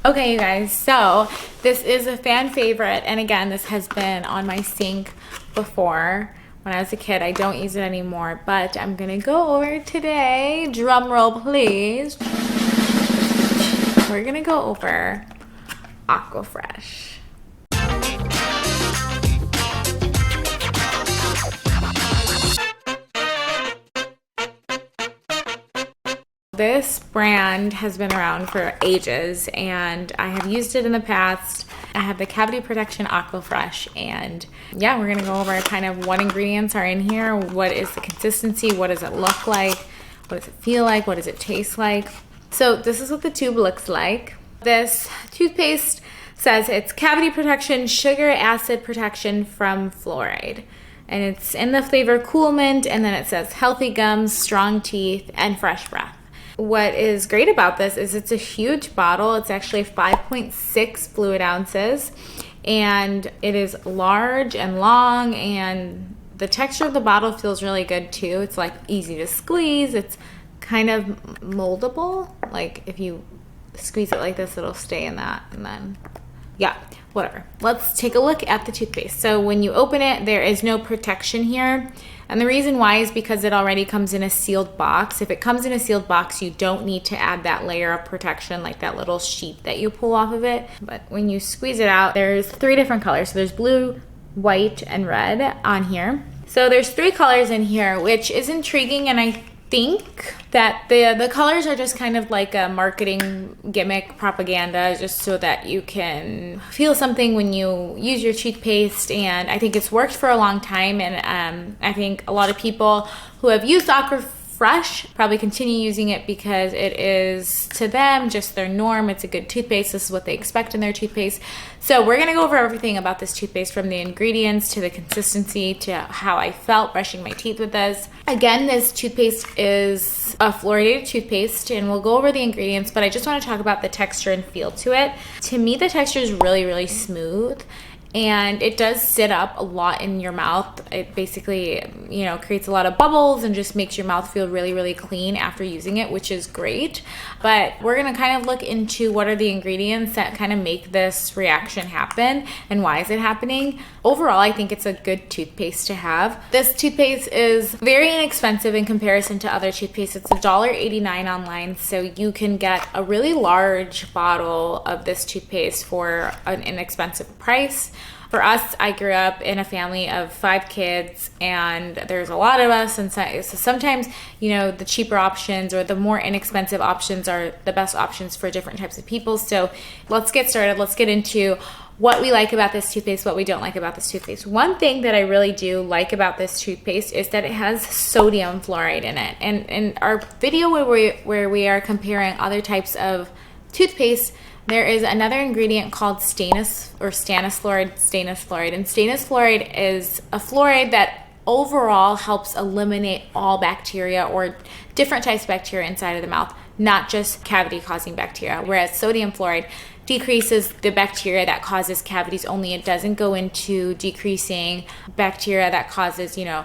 Okay, you guys, so this is a fan favorite, and again, this has been on my sink before when I was a kid. I don't use it anymore, but I'm gonna go over today. Drum roll, please. We're gonna go over Aquafresh. This brand has been around for ages and I have used it in the past. I have the cavity protection Aquafresh, and yeah, we're gonna go over kind of what ingredients are in here, what is the consistency, what does it look like, what does it feel like, what does it taste like. So this is what the tube looks like. This toothpaste says it's cavity protection, sugar acid protection from fluoride. And it's in the flavor Cool Mint, and then it says healthy gums, strong teeth, and fresh breath. What is great about this is it's a huge bottle. It's actually 5.6 fluid ounces, and it is large and long, and the texture of the bottle feels really good too. It's like easy to squeeze. It's kind of moldable. Like if you squeeze it like this, it'll stay in that, and then yeah, whatever. Let's take a look at the toothpaste. So when you open it, there is no protection here. And the reason why is because it already comes in a sealed box. If it comes in a sealed box, you don't need to add that layer of protection, like that little sheet that you pull off of it. But when you squeeze it out, there's 3 different colors. So there's blue, white, and red on here. So there's 3 colors in here, which is intriguing, and I think that the colors are just kind of like a marketing gimmick propaganda, just so that you can feel something when you use your toothpaste. And I think it's worked for a long time, and I think a lot of people who have used Aquafresh probably continue using it because it is, to them, just their norm. It's a good toothpaste. This is what they expect in their toothpaste. So we're gonna go over everything about this toothpaste, from the ingredients to the consistency to how I felt brushing my teeth with this. Again, this toothpaste is a fluoridated toothpaste, and we'll go over the ingredients, but I just wanna talk about the texture and feel to it. To me, the texture is really, really smooth, and it does sit up a lot in your mouth. It basically, you know, creates a lot of bubbles and just makes your mouth feel really, really clean after using it, which is great. But we're gonna kind of look into what are the ingredients that kind of make this reaction happen and why is it happening. Overall, I think it's a good toothpaste to have. This toothpaste is very inexpensive in comparison to other toothpaste. It's $1.89 online, so you can get a really large bottle of this toothpaste for an inexpensive price. For us, I grew up in a family of 5 kids, and there's a lot of us, and so sometimes, you know, the cheaper options or the more inexpensive options are the best options for different types of people. So let's get started. Let's get into what we like about this toothpaste, what we don't like about this toothpaste. One thing that I really do like about this toothpaste is that it has sodium fluoride in it. And in our video where we are comparing other types of toothpaste, there is another ingredient called stannous fluoride. And stannous fluoride is a fluoride that overall helps eliminate all bacteria or different types of bacteria inside of the mouth, not just cavity causing bacteria, whereas sodium fluoride decreases the bacteria that causes cavities only. It doesn't go into decreasing bacteria that causes, you know,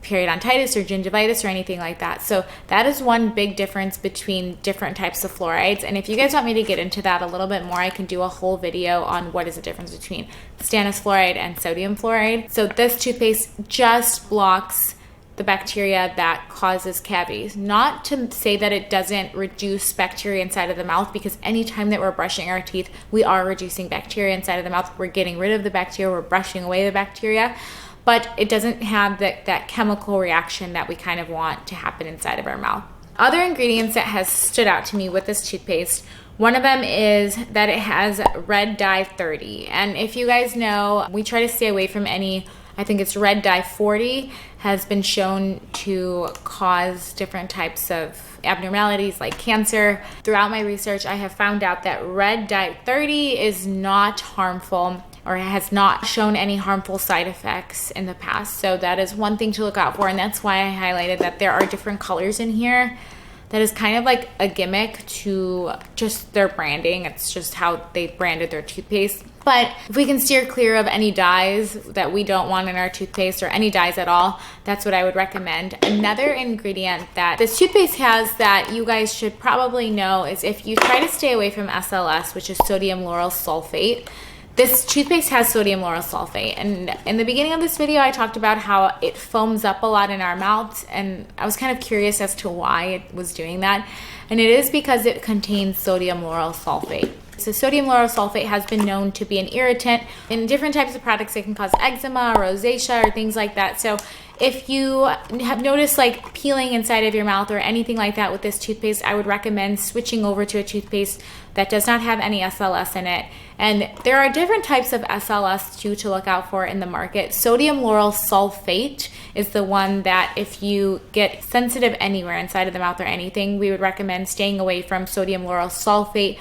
periodontitis or gingivitis or anything like that. So that is one big difference between different types of fluorides. And if you guys want me to get into that a little bit more, I can do a whole video on what is the difference between stannous fluoride and sodium fluoride. So this toothpaste just blocks the bacteria that causes cavities. Not to say that it doesn't reduce bacteria inside of the mouth, because anytime that we're brushing our teeth, we are reducing bacteria inside of the mouth. We're getting rid of the bacteria, we're brushing away the bacteria. But it doesn't have that chemical reaction that we kind of want to happen inside of our mouth. Other ingredients that has stood out to me with this toothpaste, one of them is that it has red dye 30. And if you guys know, we try to stay away from any, I think it's red dye 40 has been shown to cause different types of abnormalities like cancer. Throughout my research, I have found out that red dye 30 is not harmful, or has not shown any harmful side effects in the past. So that is one thing to look out for, and that's why I highlighted that there are different colors in here. that is kind of like a gimmick to just their branding. It's just how they branded their toothpaste. But if we can steer clear of any dyes that we don't want in our toothpaste, or any dyes at all, that's what I would recommend. Another ingredient that this toothpaste has that you guys should probably know is if you try to stay away from SLS, which is sodium lauryl sulfate. This toothpaste has sodium lauryl sulfate, and in the beginning of this video I talked about how it foams up a lot in our mouths, and I was kind of curious as to why it was doing that, and it is because it contains sodium lauryl sulfate. So sodium lauryl sulfate has been known to be an irritant. In different types of products, it can cause eczema or rosacea or things like that. So if you have noticed like peeling inside of your mouth or anything like that with this toothpaste, I would recommend switching over to a toothpaste that does not have any SLS in it. And there are different types of SLS too to look out for in the market. Sodium lauryl sulfate is the one that if you get sensitive anywhere inside of the mouth or anything, we would recommend staying away from sodium lauryl sulfate.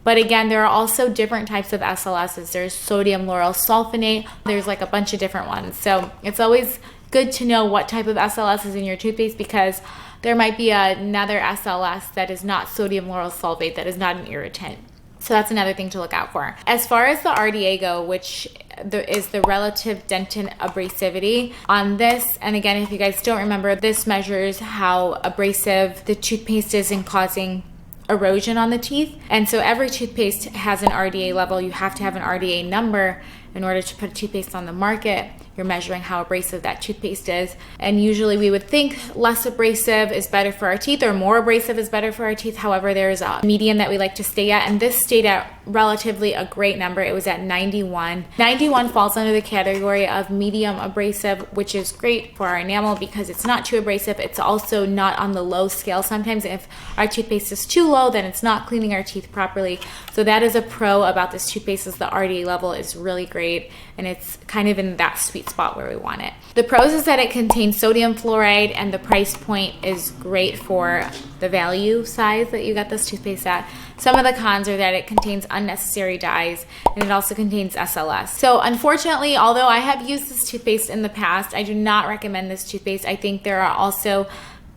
But again, there are also different types of SLSs. There's sodium lauryl sulfonate. There's like a bunch of different ones. So it's always good to know what type of SLS is in your toothpaste, because there might be another SLS that is not sodium lauryl sulfate, that is not an irritant. So that's another thing to look out for. As far as the RDA go, which is the relative dentin abrasivity on this, and again, if you guys don't remember, this measures how abrasive the toothpaste is in causing erosion on the teeth. And so every toothpaste has an RDA level. You have to have an RDA number in order to put a toothpaste on the market. You're measuring how abrasive that toothpaste is. And usually we would think less abrasive is better for our teeth, or more abrasive is better for our teeth. However, there's a median that we like to stay at, and this stayed at relatively a great number. It was at 91. 91 falls under the category of medium abrasive, which is great for our enamel because it's not too abrasive. It's also not on the low scale. Sometimes if our toothpaste is too low, then it's not cleaning our teeth properly. So that is a pro about this toothpaste, is the RDA level is really great, and it's kind of in that sweet spot where we want it. The pros is that it contains sodium fluoride, and the price point is great for the value size that you got this toothpaste at. Some of the cons are that it contains unnecessary dyes, and it also contains SLS. So unfortunately, although I have used this toothpaste in the past, I do not recommend this toothpaste. I think there are also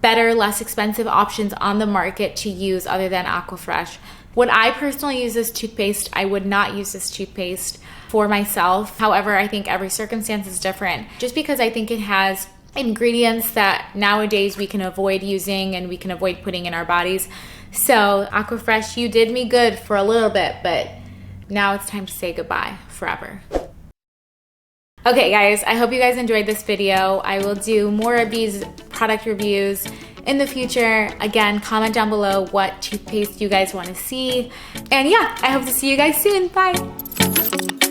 better, less expensive options on the market to use other than Aquafresh. Would I personally use this toothpaste? I would not use this toothpaste for myself. However, I think every circumstance is different, just because I think it has ingredients that nowadays we can avoid using and we can avoid putting in our bodies. So Aquafresh, you did me good for a little bit, but now it's time to say goodbye forever. Okay guys, I hope you guys enjoyed this video. I will do more of these product reviews in the future. Again, comment down below what toothpaste you guys want to see. And yeah, I hope to see you guys soon. Bye.